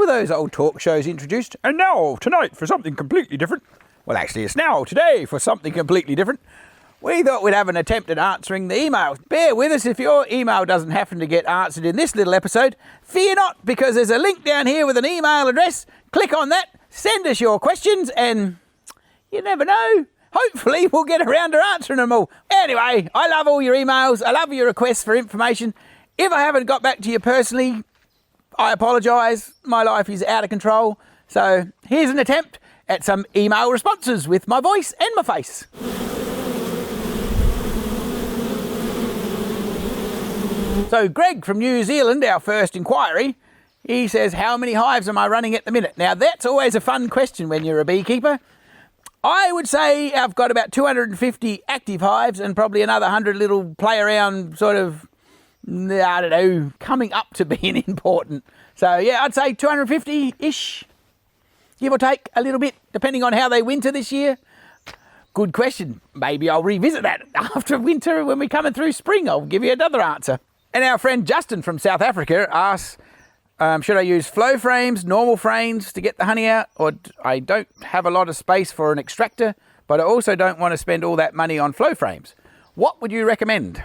were those old talk shows introduced? And now, tonight, for something completely different. Well, actually, it's now, today, for something completely different. We thought we'd have an attempt at answering the emails. Bear with us if your email doesn't happen to get answered in this little episode. Fear not, because there's a link down here with an email address. Click on that, send us your questions, and you never know. Hopefully, we'll get around to answering them all. Anyway, I love all your emails. I love your requests for information. If I haven't got back to you personally, I apologise. My life is out of control. So here's an attempt at some email responses with my voice and my face. So Greg from New Zealand, our first inquiry, he says, how many hives am I running at the minute? Now, that's always a fun question when you're a beekeeper. I would say I've got about 250 active hives and probably another 100 little play around sort of, I don't know, coming up to being important. So, yeah, I'd say 250-ish, give or take a little bit, depending on how they winter this year. Good question. Maybe I'll revisit that after winter when we're coming through spring. I'll give you another answer. And our friend Justin from South Africa asks, should I use flow frames, normal frames to get the honey out? Or I don't have a lot of space for an extractor, but I also don't want to spend all that money on flow frames. What would you recommend?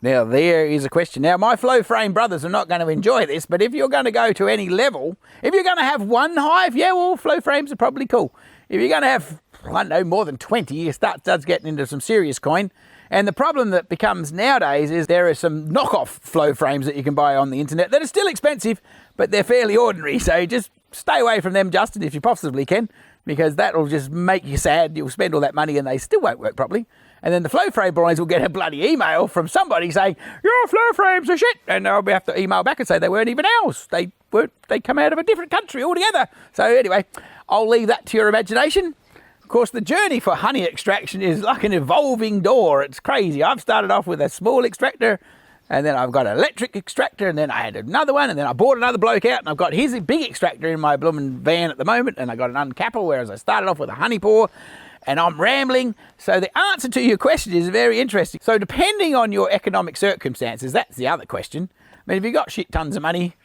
Now, there is a question. Now, my flow frame brothers are not going to enjoy this, but if you're going to go to any level, if you're going to have one hive, yeah, well, flow frames are probably cool. If you're going to have, I don't know, more than 20, you starts getting into some serious coin. And the problem that becomes nowadays is there are some knockoff flow frames that you can buy on the internet that are still expensive, but they're fairly ordinary. So just stay away from them, Justin, if you possibly can, because that'll just make you sad. You'll spend all that money and they still won't work properly. And then the flow frame boys will get a bloody email from somebody saying, your flow frames are shit. And they'll have to email back and say they weren't even ours. They come out of a different country altogether. So anyway, I'll leave that to your imagination. Of course, the journey for honey extraction is like an evolving door. It's crazy. I've started off with a small extractor, and then I've got an electric extractor, and then I had another one, and then I bought another bloke out, and I've got his big extractor in my blooming van at the moment, and I got an uncapper, whereas I started off with a honey pour, and I'm rambling. So the answer to your question is very interesting. So depending on your economic circumstances, that's the other question. I mean, if you've got shit tons of money,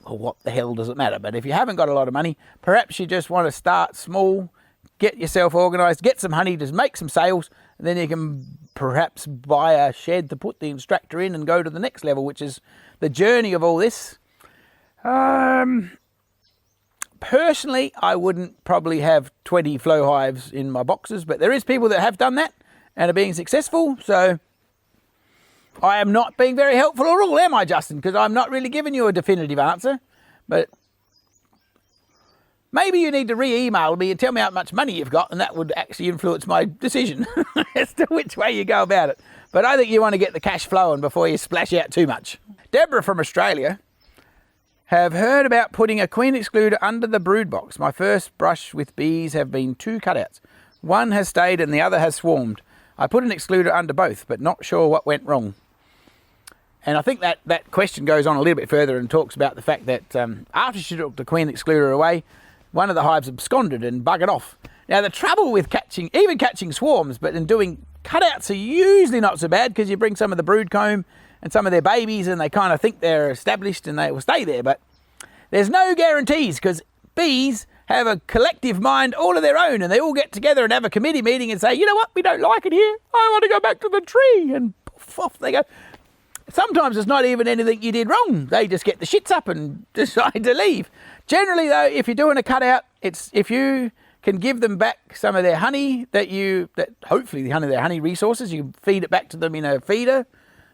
well, what the hell does it matter? But if you haven't got a lot of money, perhaps you just want to start small, get yourself organised, get some honey, just make some sales, and then you can perhaps buy a shed to put the extractor in and go to the next level, which is the journey of all this. Personally, I wouldn't probably have 20 flow hives in my boxes, but there is people that have done that and are being successful, so I am not being very helpful at all, am I, Justin? Because I'm not really giving you a definitive answer, but maybe you need to re-email me and tell me how much money you've got, and that would actually influence my decision as to which way you go about it. But I think you want to get the cash flowing before you splash out too much. Debra from Australia, have heard about putting a queen excluder under the brood box. My first brush with bees have been 2 cutouts. One has stayed and the other has swarmed. I put an excluder under both, but not sure what went wrong. And I think that question goes on a little bit further and talks about the fact that after she took the queen excluder away, one of the hives absconded and buggered off. Now, the trouble with catching swarms, but in doing cutouts are usually not so bad, because you bring some of the brood comb and some of their babies and they kind of think they're established and they will stay there. But there's no guarantees, because bees have a collective mind all of their own, and they all get together and have a committee meeting and say, you know what, we don't like it here. I want to go back to the tree. And poof, off they go. Sometimes it's not even anything you did wrong. They just get the shits up and decide to leave. Generally, though, if you're doing a cutout, it's if you can give them back some of their honey that hopefully their honey resources, you feed it back to them in a feeder,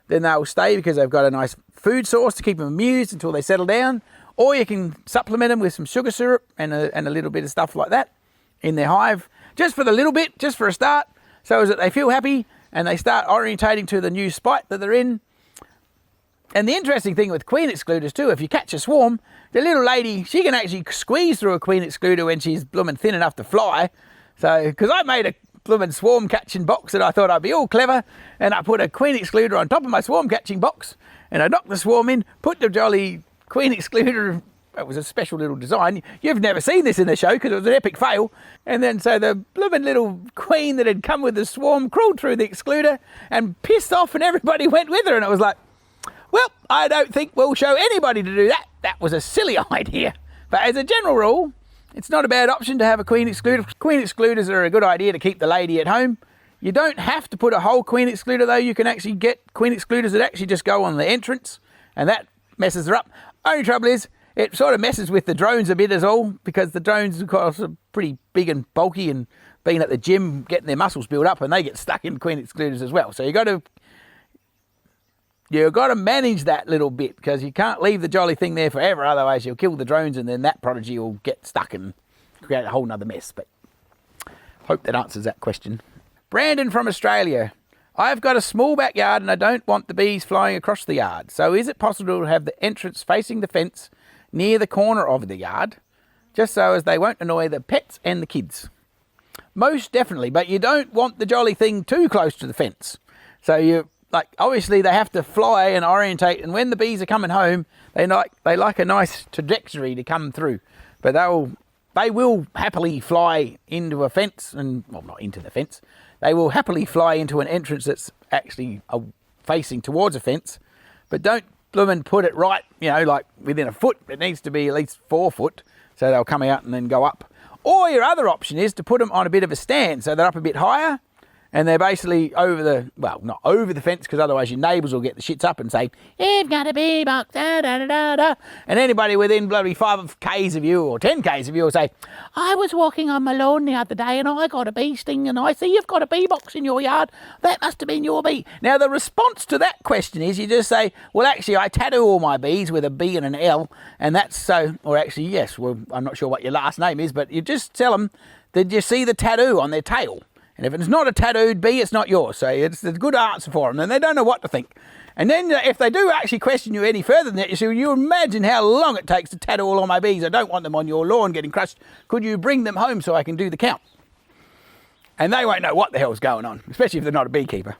then they'll stay because they've got a nice food source to keep them amused until they settle down. Or you can supplement them with some sugar syrup and a little bit of stuff like that in their hive, just for the little bit, just for a start, so that they feel happy and they start orientating to the new spot that they're in. And the interesting thing with queen excluders too, if you catch a swarm, the little lady, she can actually squeeze through a queen excluder when she's blooming thin enough to fly. So, because I made a blooming swarm catching box and I thought I'd be all clever, and I put a queen excluder on top of my swarm catching box, and I knocked the swarm in, put the jolly queen excluder, it was a special little design. You've never seen this in the show because it was an epic fail. And then so the blooming little queen that had come with the swarm crawled through the excluder and pissed off, and everybody went with her, and it was like, well, I don't think we'll show anybody to do that. that was a silly idea. But as a general rule, it's not a bad option to have a queen excluder. Queen excluders are a good idea to keep the lady at home. You don't have to put a whole queen excluder though. You can actually get queen excluders that actually just go on the entrance, and that messes her up. Only trouble is, it sort of messes with the drones a bit as all, because the drones of course are pretty big and bulky, and being at the gym getting their muscles built up, and they get stuck in queen excluders as well. So you've got to manage that little bit, because you can't leave the jolly thing there forever, otherwise you'll kill the drones and then that prodigy will get stuck and create a whole nother mess. But hope that answers that question. Brandon from Australia. I've got a small backyard and I don't want the bees flying across the yard. So is it possible to have the entrance facing the fence near the corner of the yard, just so as they won't annoy the pets and the kids? Most definitely, but you don't want the jolly thing too close to the fence. So obviously they have to fly and orientate, and when the bees are coming home, they like a nice trajectory to come through. But they will happily fly into a fence, and well, not into the fence. They will happily fly into an entrance that's actually facing towards a fence, but don't blooming put it right, like within a foot. It needs to be at least 4 foot, so they'll come out and then go up. Or your other option is to put them on a bit of a stand, so they're up a bit higher, and they're basically over the, well, not over the fence, because otherwise your neighbours will get the shits up and say, "You've got a bee box, da da da da da." And anybody within bloody 5 k's of you or 10 k's of you will say, "I was walking on my lawn the other day and I got a bee sting, and I see you've got a bee box in your yard. That must have been your bee." Now the response to that question is you just say, "Well, actually I tattoo all my bees with a B and an L, and that's so," or actually, yes, well, I'm not sure what your last name is, but you just tell them, "Did you see the tattoo on their tail?" And if it's not a tattooed bee, it's not yours. So it's a good answer for them, and they don't know what to think. And then if they do actually question you any further than that, you say, "You imagine how long it takes to tattoo all of my bees. I don't want them on your lawn getting crushed. Could you bring them home so I can do the count?" And they won't know what the hell's going on, especially if they're not a beekeeper.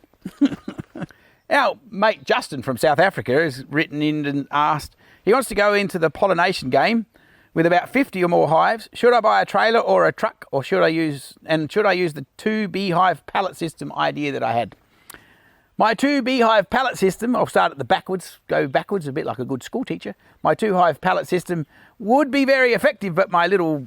Our mate Justin from South Africa has written in and asked, he wants to go into the pollination game with about 50 or more hives. Should I buy a trailer or a truck, or should I use the 2 beehive pallet system idea that I had? My 2 beehive pallet system, I'll start at the go backwards, a bit like a good school teacher. My 2 hive pallet system would be very effective, but my little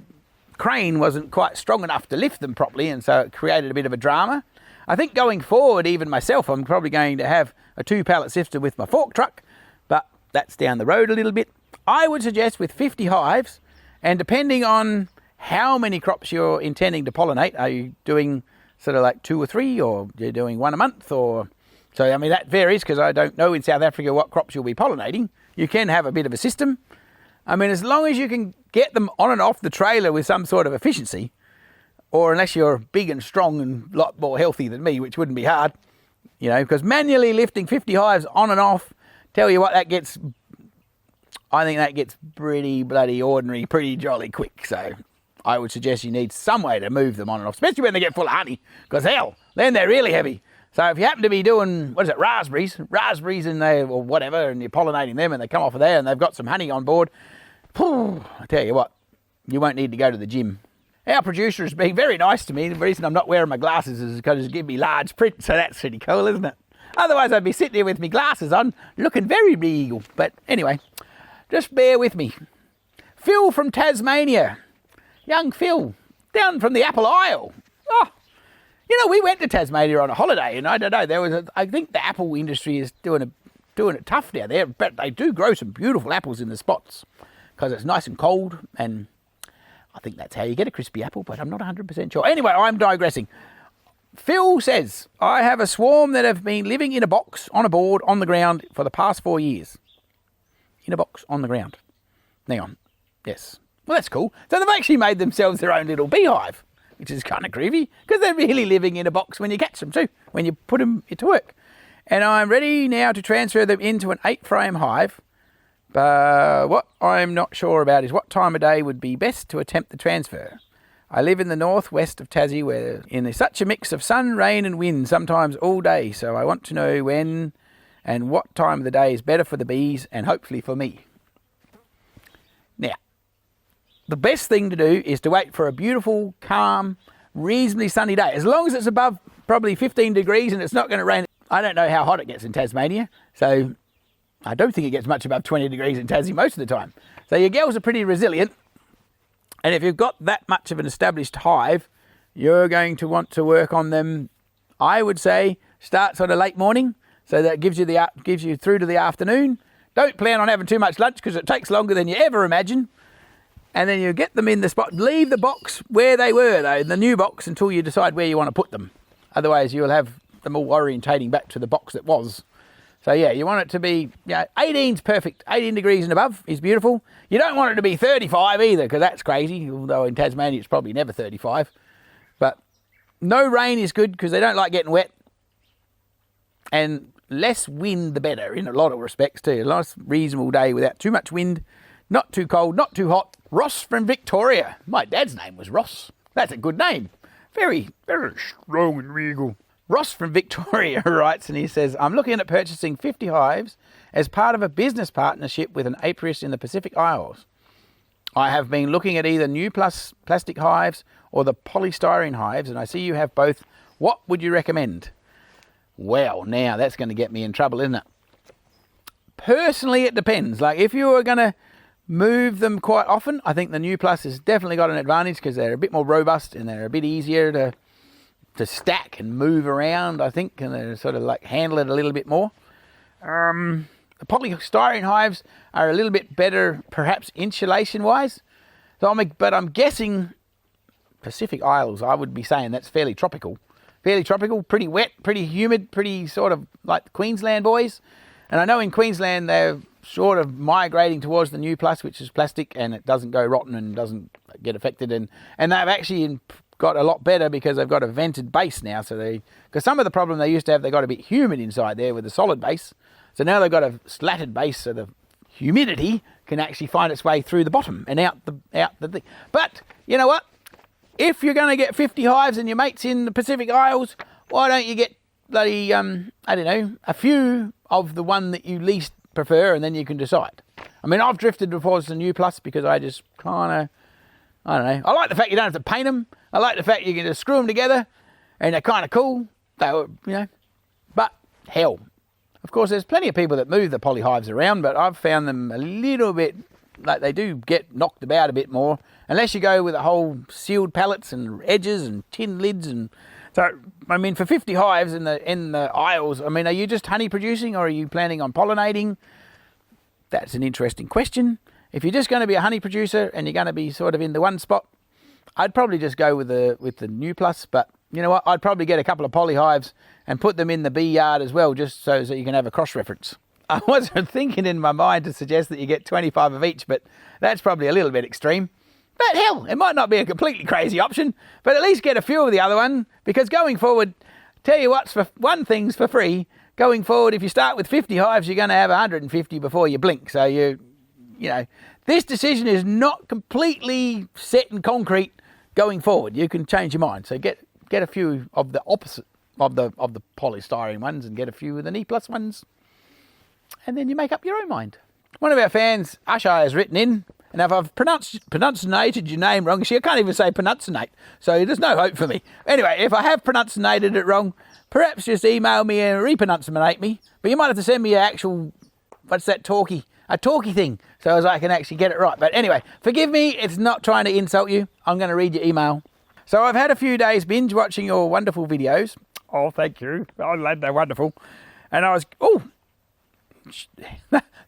crane wasn't quite strong enough to lift them properly, and so it created a bit of a drama. I think going forward, even myself, I'm probably going to have a 2 pallet system with my fork truck, but that's down the road a little bit. I would suggest with 50 hives, and depending on how many crops you're intending to pollinate, are you doing sort of like 2 or 3, or you're doing 1 a month, or... So, I mean, that varies, because I don't know in South Africa what crops you'll be pollinating. You can have a bit of a system. I mean, as long as you can get them on and off the trailer with some sort of efficiency, or unless you're big and strong and a lot more healthy than me, which wouldn't be hard, because manually lifting 50 hives on and off, tell you what, I think that gets pretty bloody ordinary, pretty jolly quick. So I would suggest you need some way to move them on and off, especially when they get full of honey, because hell, then they're really heavy. So if you happen to be doing, raspberries in there or whatever, and you're pollinating them and they come off of there and they've got some honey on board, I tell you what, you won't need to go to the gym. Our producer has been very nice to me. The reason I'm not wearing my glasses is because it's giving me large print, so that's pretty cool, isn't it? Otherwise I'd be sitting here with my glasses on, looking very regal. But anyway, just bear with me. Phil from Tazmania. Young Phil, down from the Apple Isle. Oh, we went to Tasmania on a holiday, and I don't know, I think the apple industry is doing it tough down there, but they do grow some beautiful apples in the spots, because it's nice and cold, and I think that's how you get a crispy apple, but I'm not 100% sure. Anyway, I'm digressing. Phil says, I have a swarm that have been living in a box on a board on the ground for the past 4 years. In a box on the ground. Hang on. Yes. Well, that's cool. So they've actually made themselves their own little beehive, which is kind of groovy, because they're really living in a box when you catch them too, when you put them to work. And I'm ready now to transfer them into an 8-frame hive. But what I'm not sure about is what time of day would be best to attempt the transfer. I live in the northwest of Tassie, where in such a mix of sun, rain and wind, sometimes all day. So I want to know when and what time of the day is better for the bees and hopefully for me. Now, the best thing to do is to wait for a beautiful, calm, reasonably sunny day. As long as it's above probably 15 degrees and it's not going to rain. I don't know how hot it gets in Tasmania, so I don't think it gets much above 20 degrees in Tassie most of the time. So your girls are pretty resilient. And if you've got that much of an established hive, you're going to want to work on them, I would say, start sort of late morning. So that gives you through to the afternoon. Don't plan on having too much lunch because it takes longer than you ever imagine. And then you get them in the spot. Leave the box where they were, though, the new box, until you decide where you want to put them. Otherwise, you'll have them all orientating back to the box that was. So, yeah, you want it to be, 18's perfect. 18 degrees and above is beautiful. You don't want it to be 35 either, because that's crazy. Although in Tasmania, it's probably never 35. But no rain is good because they don't like getting wet. And less wind, the better, in a lot of respects, too. A nice, reasonable day without too much wind. Not too cold, not too hot. Ross from Victoria. My dad's name was Ross. That's a good name. Very, very strong and regal. Ross from Victoria writes, and he says, I'm looking at purchasing 50 hives as part of a business partnership with an apiarist in the Pacific Isles. I have been looking at either new plus plastic hives or the polystyrene hives, and I see you have both. What would you recommend? Well, now that's going to get me in trouble, isn't it? Personally, it depends. Like, if you are going to move them quite often, I think the new plus has definitely got an advantage because they're a bit more robust and they're a bit easier to stack and move around, I think, and they sort of like handle it a little bit more. The polystyrene hives are a little bit better, perhaps insulation-wise. But I'm guessing Pacific Isles, I would be saying that's fairly tropical. Fairly tropical, pretty wet, pretty humid, pretty sort of like the Queensland boys. And I know in Queensland they're sort of migrating towards the new plus, which is plastic, and it doesn't go rotten and doesn't get affected. And they've actually got a lot better because they've got a vented base now. So because some of the problem they used to have, they got a bit humid inside there with a solid base. So now they've got a slatted base, so the humidity can actually find its way through the bottom and out the thing. But you know what? If you're going to get 50 hives and your mate's in the Pacific Isles, why don't you get bloody, a few of the one that you least prefer, and then you can decide. I mean, I've drifted towards the new plus because I just kind of, I don't know. I like the fact you don't have to paint them. I like the fact you can just screw them together, and they're kind of cool. They were, but hell. Of course, there's plenty of people that move the poly hives around, but I've found them a little bit, like they do get knocked about a bit more, unless you go with a whole sealed pallets and edges and tin lids. And so, I mean, for 50 hives in the Isles, I mean, are you just honey producing or are you planning on pollinating? That's an interesting question. If you're just going to be a honey producer and you're going to be sort of in the one spot, I'd probably just go with the new plus. But you know what? I'd probably get a couple of poly hives and put them in the bee yard as well, just so that you can have a cross reference. I wasn't thinking in my mind to suggest that you get 25 of each, but that's probably a little bit extreme. But hell, it might not be a completely crazy option, but at least get a few of the other one, because going forward, tell you what's for one thing's for free. Going forward, if you start with 50 hives, you're going to have 150 before you blink. So this decision is not completely set in concrete going forward. You can change your mind. So get a few of the opposite of the polystyrene ones and get a few of the knee plus ones, and then you make up your own mind. One of our fans, Ushii, has written in, and if I've pronunciated your name wrong, I can't even say pronunciate, so there's no hope for me. Anyway, if I have pronunciated it wrong, perhaps just email me and repronunciate me, but you might have to send me an actual, what's that, a talkie thing, so as I can actually get it right. But anyway, forgive me, it's not trying to insult you. I'm going to read your email. So I've had a few days binge watching your wonderful videos. Oh, thank you. Oh, lad, they're wonderful. And I was,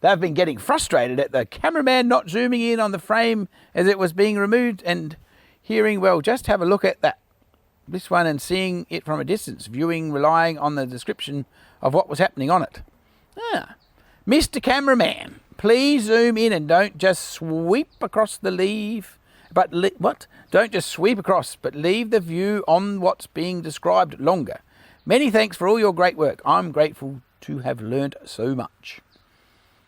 they've been getting frustrated at the cameraman not zooming in on the frame as it was being removed and hearing, well, just have a look at this one and seeing it from a distance, viewing, relying on the description of what was happening on it. Mr. Cameraman, please zoom in and don't just sweep across the leaf. But Don't just sweep across, but leave the view on what's being described longer. Many thanks for all your great work. I'm grateful to have learnt so much.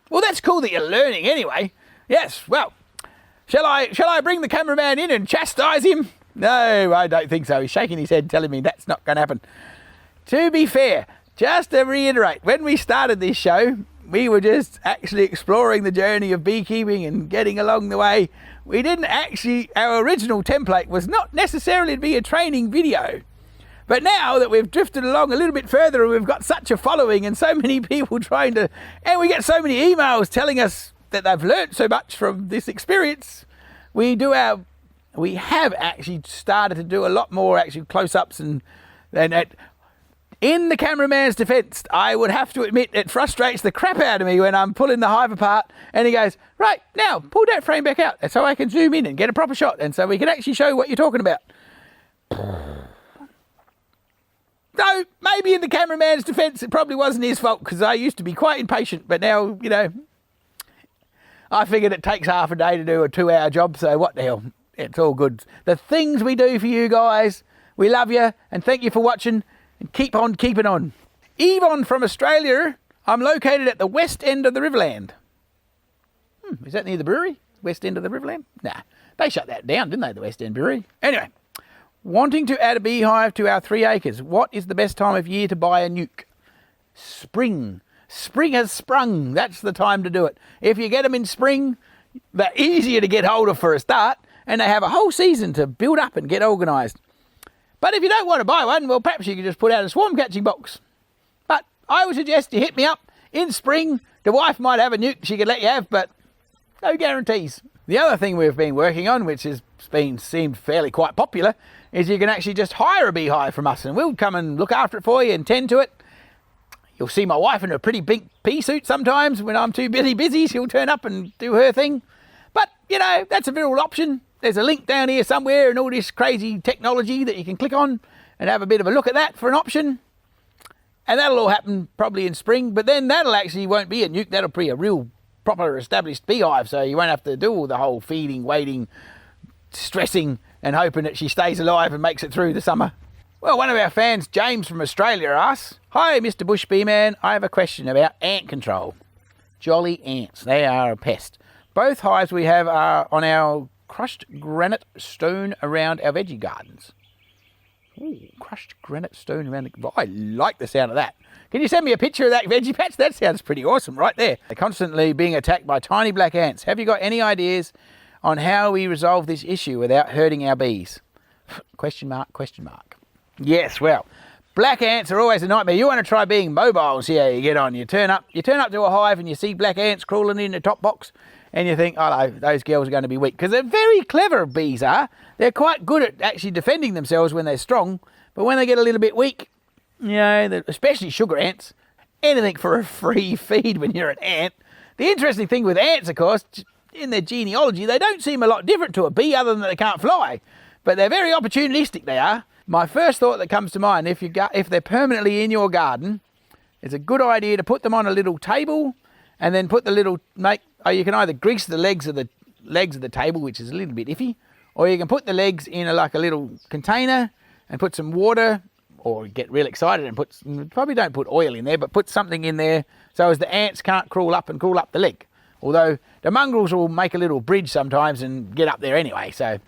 Well, that's cool that you're learning anyway. Yes, well, shall I bring the cameraman in and chastise him? No, I don't think so. He's shaking his head, telling me that's not going to happen. To be fair, just to reiterate, when we started this show, we were just actually exploring the journey of beekeeping and getting along the way. We didn't actually, our original template was not necessarily to be a training video. But now that we've drifted along a little bit further and we've got such a following and so many people trying to, and we get so many emails telling us that they've learnt so much from this experience, we have actually started to do a lot more actually close-ups and in the cameraman's defence, I would have to admit it frustrates the crap out of me when I'm pulling the hive apart and he goes, right, now pull that frame back out so I can zoom in and get a proper shot and so we can actually show what you're talking about. So maybe in the cameraman's defence it probably wasn't his fault because I used to be quite impatient, but now, you know, I figured it takes half a day to do a 2-hour job, so what the hell, it's all good. The things we do for you guys, we love you and thank you for watching. And keep on keeping on. Yvonne from Australia. I'm located at the west end of the Riverland. Is that near the brewery? West end of the Riverland? Nah, they shut that down, didn't they, the West End Brewery? Anyway, wanting to add a beehive to our 3 acres. What is the best time of year to buy a nuke? Spring. Spring has sprung. That's the time to do it. If you get them in spring, they're easier to get hold of for a start, and they have a whole season to build up and get organised. But if you don't want to buy one, well, perhaps you can just put out a swarm catching box. But I would suggest you hit me up in spring. The wife might have a nuke she could let you have, but no guarantees. The other thing we've been working on, which has seemed fairly quite popular, is you can actually just hire a beehive from us and we'll come and look after it for you and tend to it. You'll see my wife in a pretty big pea suit sometimes. When I'm too busy, she'll turn up and do her thing. But, you know, that's a real option. There's a link down here somewhere and all this crazy technology that you can click on and have a bit of a look at that for an option. And that'll all happen probably in spring, but then that'll actually won't be a nuke. That'll be a real proper established beehive, so you won't have to do all the whole feeding, waiting, stressing and hoping that she stays alive and makes it through the summer. Well, one of our fans, James from Australia, asks, "Hi, Mr. Bush Bee Man. I have a question about ant control. Jolly ants. They are a pest. Both hives we have are on our crushed granite stone around our veggie gardens." Ooh, crushed granite stone around the... I like the sound of that. Can you send me a picture of that veggie patch? That sounds pretty awesome right there. They're constantly being attacked by tiny black ants. Have you got any ideas on how we resolve this issue without hurting our bees? Question mark, question mark. Yes, well, black ants are always a nightmare. You want to try being mobile and see how you get on. You turn up to a hive and you see black ants crawling in the top box and you think, oh no, those girls are going to be weak. Because they're very clever, bees are. They're quite good at actually defending themselves when they're strong. But when they get a little bit weak, you know, especially sugar ants, anything for a free feed when you're an ant. The interesting thing with ants, of course, in their genealogy, they don't seem a lot different to a bee other than that they can't fly. But they're very opportunistic, they are. My first thought that comes to mind, if they're permanently in your garden, it's a good idea to put them on a little table and then put the little, you can either grease the legs of the table, which is a little bit iffy, or you can put the legs in a little container and put some water, or get real excited and probably don't put oil in there, but put something in there so as the ants can't crawl up the leg. Although the mongrels will make a little bridge sometimes and get up there anyway, so...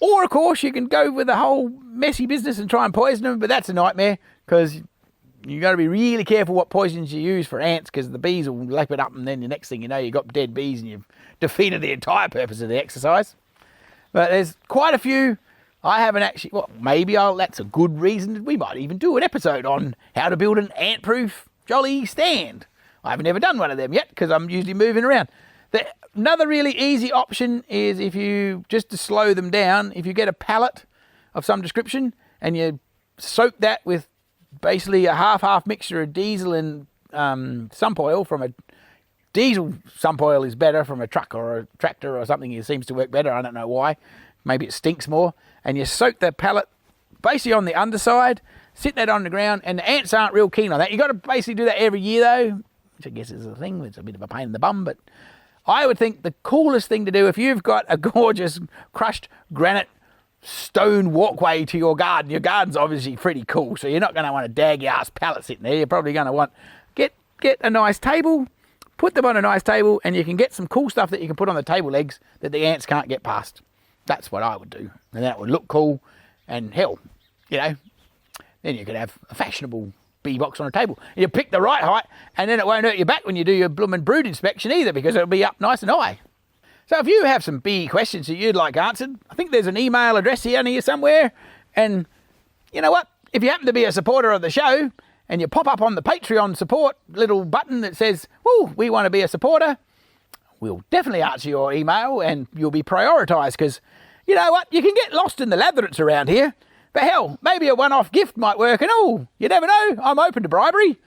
Or, of course, you can go with the whole messy business and try and poison them, but that's a nightmare because you've got to be really careful what poisons you use for ants because the bees will lap it up and then the next thing you know, you've got dead bees and you've defeated the entire purpose of the exercise. But there's quite a few. I haven't actually... Well, maybe that's a good reason. We might even do an episode on how to build an ant-proof jolly stand. I haven't ever done one of them yet because I'm usually moving around. Another really easy option is just to slow them down, if you get a pallet of some description and you soak that with basically a half mixture of diesel and sump oil from a... Diesel sump oil is better from a truck or a tractor or something. It seems to work better. I don't know why. Maybe it stinks more. And you soak the pallet basically on the underside, sit that on the ground, and the ants aren't real keen on that. You've got to basically do that every year though, which I guess is a thing. It's a bit of a pain in the bum, but... I would think the coolest thing to do, if you've got a gorgeous crushed granite stone walkway to your garden's obviously pretty cool, so you're not going to want a daggy-ass pallet sitting there. You're probably going to want, get a nice table, put them on a nice table, and you can get some cool stuff that you can put on the table legs that the ants can't get past. That's what I would do, and that would look cool, and hell, then you could have a fashionable bee box on a table. You pick the right height and then it won't hurt your back when you do your bloomin' brood inspection either because it'll be up nice and high. So if you have some bee questions that you'd like answered, I think there's an email address here somewhere and you know what? If you happen to be a supporter of the show and you pop up on the Patreon support little button that says, "Woo, we want to be a supporter," we'll definitely answer your email and you'll be prioritised, because you know what? You can get lost in the labyrinths around here. But hell, maybe a one-off gift might work, and you never know. I'm open to bribery.